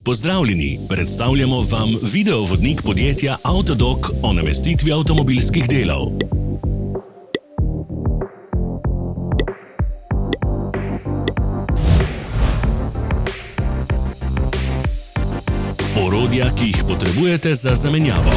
Pozdravljeni, predstavljamo vam videovodnik podjetja Avtodok o namestitvi avtomobilskih delov. Orodja, ki jih potrebujete za zamenjavo.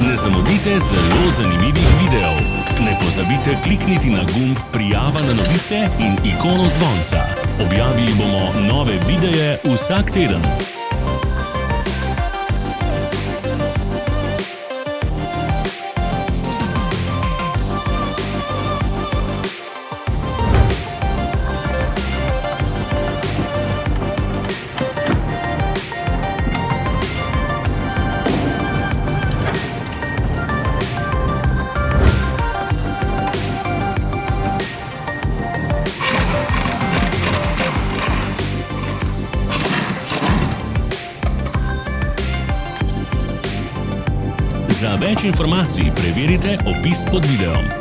Ne zamudite zelo zanimivih videov. Ne pozabite klikniti na gumb Prijava na novice in ikono zvonca. Objavili bomo nove videe vsak teden. Za več informacij preverite opis pod videom.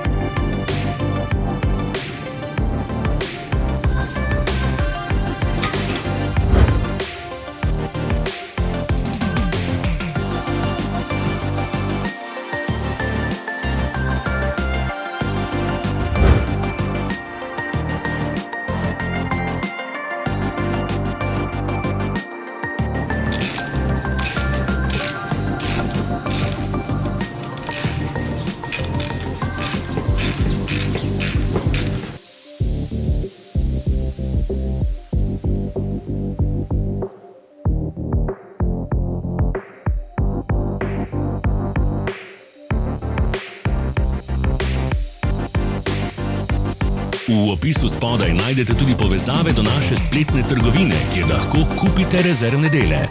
V opisu spodaj najdete tudi povezave do naše spletne trgovine, kjer lahko kupite rezervne dele.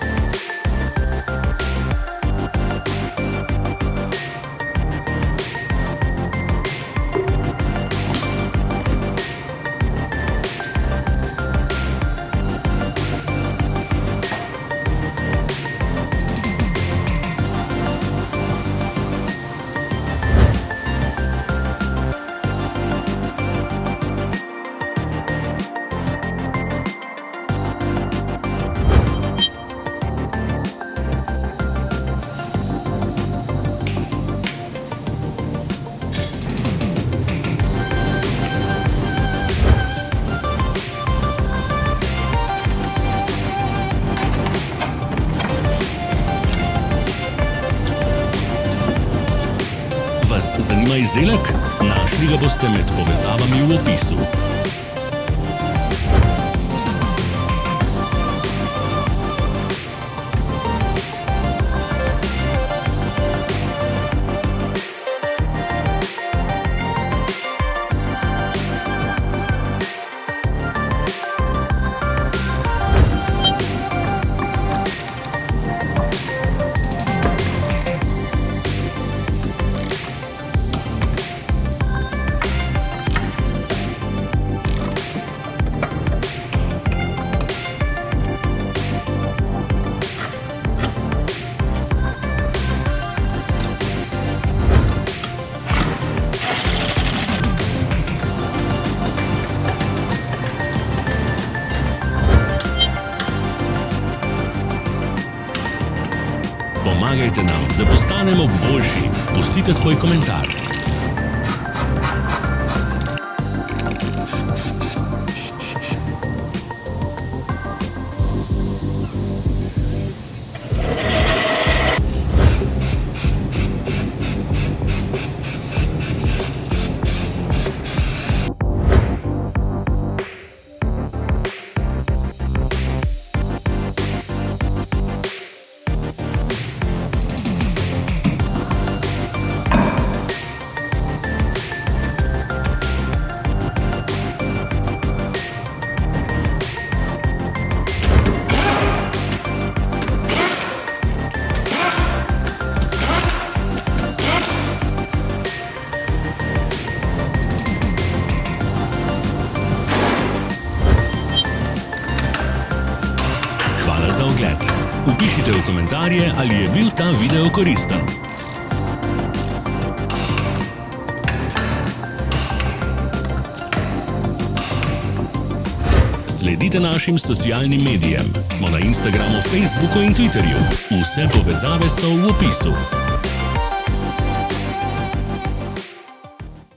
Vas zanima izdelek? Našli ga boste med povezavami v opisu. Pomagajte nam, da postanemo boljši. Pustite svoj komentar. ogled. Vpišite v komentarje, ali je bil ta video koristen. Sledite našim socialnim medijem. Smo na Instagramu, Facebooku in Twitterju. Vse povezave so v opisu.